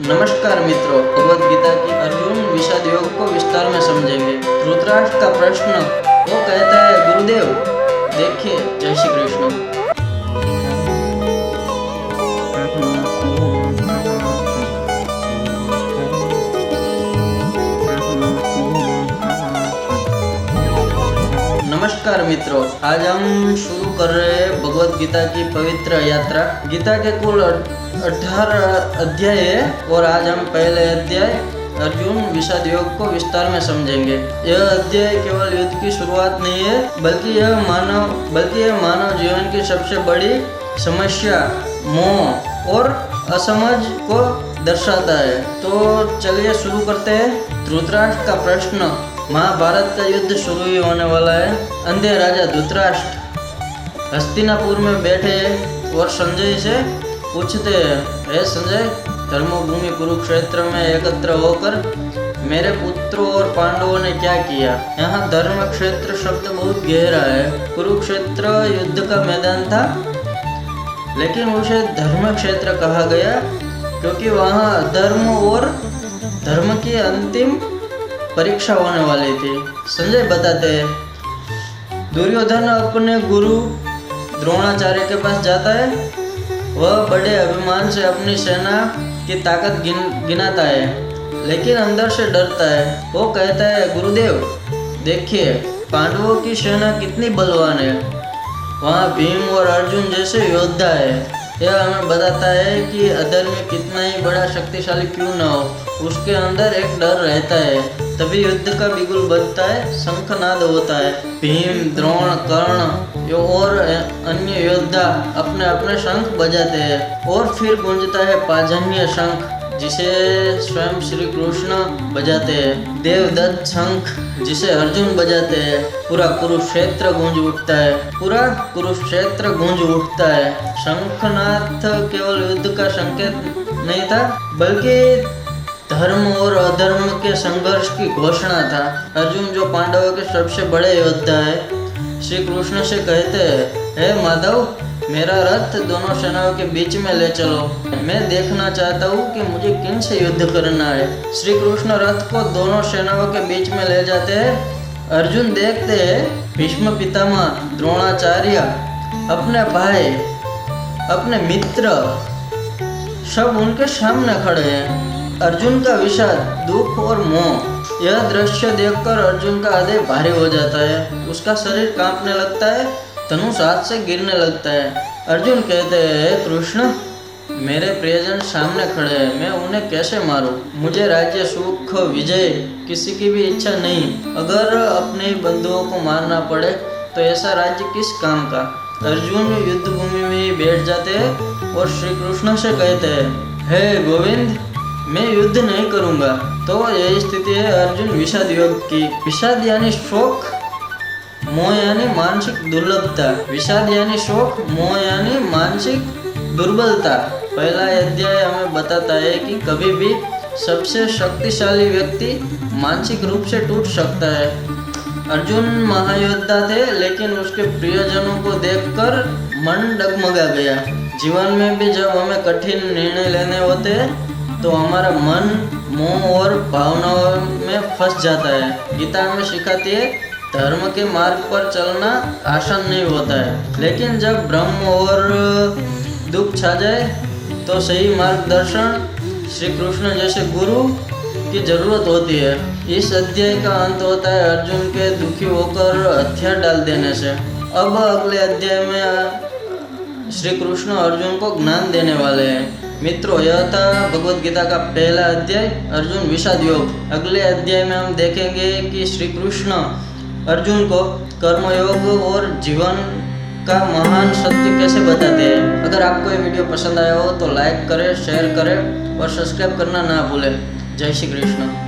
नमस्कार मित्रों, भगवत गीता की अर्जुन विषाद योग को विस्तार में समझेंगे। धृतराष्ट्र का प्रश्न, वो कहता है गुरुदेव देखिए। जय श्री कृष्ण। नमस्कार मित्रों, आज हम शुरू कर रहे हैं भगवत गीता की पवित्र यात्रा। गीता के कुल 18 अध्याय है और आज हम पहले अध्याय अर्जुन विषाद योग को विस्तार में समझेंगे। यह अध्याय केवल युद्ध की शुरुआत नहीं है, बल्कि यह मानव जीवन की सबसे बड़ी समस्या, मोह और असमझ को दर्शाता है। तो चलिए शुरू करते हैं। धृतराष्ट्र का प्रश्न। महाभारत का युद्ध शुरू ही होने वाला है। अंधे राजा धृतराष्ट्र हस्तिनापुर में बैठे और संजय से पूछते हैं, हे संजय, धर्मभूमि कुरुक्षेत्र में एकत्र होकर मेरे पुत्रों और पांडवों ने क्या किया? यहाँ धर्म क्षेत्र शब्द बहुत गहरा है। कुरुक्षेत्र युद्ध का मैदान था, लेकिन उसे धर्म क्षेत्र कहा गया क्योंकि वहाँ धर्म और धर्म की अंतिम परीक्षा होने वाली थी। संजय बताते हैं, दुर्योधन अपने गुरु द्रोणाचार्य के पास जाता है। वह बड़े अभिमान से अपनी सेना की ताकत गिनाता है, लेकिन अंदर से डरता है। वो कहता है, गुरुदेव देखिए, पांडवों की सेना कितनी बलवान है। वहाँ भीम और अर्जुन जैसे योद्धा है। यह हमें बताता है कि अधर्मी कितना ही बड़ा शक्तिशाली क्यों न हो, उसके अंदर एक डर रहता है। तभी युद्ध का बिगुल बजता है, शंखनाद होता है। भीम, द्रोण, कर्ण और अन्य योद्धा अपने अपने शंख बजाते हैं और फिर गूंजता है पाजन्य शंख, जिसे स्वयं श्री कृष्ण बजाते हैं। देवदत्त शंख, जिसे अर्जुन बजाते हैं। पूरा कुरुक्षेत्र गूंज उठता है। शंखनाद केवल युद्ध का संकेत नहीं था, बल्कि धर्म और अधर्म के संघर्ष की घोषणा था। अर्जुन, जो पांडवों के सबसे बड़े योद्धा है, श्री कृष्ण से कहते हैं, हे माधव, मेरा रथ दोनों सेनाओं के बीच में ले चलो। मैं देखना चाहता हूँ कि मुझे किन से युद्ध करना है। श्री कृष्ण रथ को दोनों सेनाओं के बीच में ले जाते हैं। अर्जुन देखते हैं भीष्म पितामह, द्रोणाचार्य, अपने भाई, अपने मित्र सब उनके सामने खड़े हैं। अर्जुन का विषाद, दुख और मोह, यह दृश्य देखकर अर्जुन का हृदय भारी हो जाता है। उसका शरीर कांपने लगता है, धनुष हाथ से गिरने लगता है। अर्जुन कहते हैं, कृष्ण, मेरे प्रियजन सामने खड़े हैं, मैं उन्हें कैसे मारूं? मुझे राज्य, सुख, विजय किसी की भी इच्छा नहीं। अगर अपने बंधुओं को मारना पड़े तो ऐसा राज्य किस काम का? अर्जुन युद्ध भूमि में ही बैठ जाते हैं और श्री कृष्ण से कहते हैं, हे गोविंद, मैं युद्ध नहीं करूंगा। तो यही स्थिति है अर्जुन विषाद योग की। विषाद यानी शोक, मोह यानी मानसिक दुर्लभता। विषाद यानी शोक, मोह यानी मानसिक दुर्बलता। पहला अध्याय हमें बताता है कि कभी भी सबसे शक्तिशाली व्यक्ति मानसिक रूप से टूट सकता है। अर्जुन महायोद्धा थे, लेकिन उसके प्रियजनों को देखकर मन डगमगा गया। जीवन में भी जब हमें कठिन निर्णय लेने होते हैं तो हमारा मन मोह और भावनाओं में फंस जाता है। गीता हमें सिखाती है, धर्म के मार्ग पर चलना आसान नहीं होता है, लेकिन जब भ्रम और दुख छा जाए तो सही मार्गदर्शन, श्री कृष्ण जैसे गुरु की जरूरत होती है। इस अध्याय का अंत होता है अर्जुन के दुखी होकर हथियार डाल देने से। अब अगले अध्याय में श्री कृष्ण अर्जुन को ज्ञान देने वाले हैं। मित्रों, यह था भगवत गीता का पहला अध्याय, अर्जुन विषाद योग। अगले अध्याय में हम देखेंगे कि श्री कृष्ण अर्जुन को कर्मयोग और जीवन का महान सत्य कैसे बताते हैं। अगर आपको ये वीडियो पसंद आया हो तो लाइक करें, शेयर करें और सब्सक्राइब करना ना भूलें। जय श्री कृष्ण।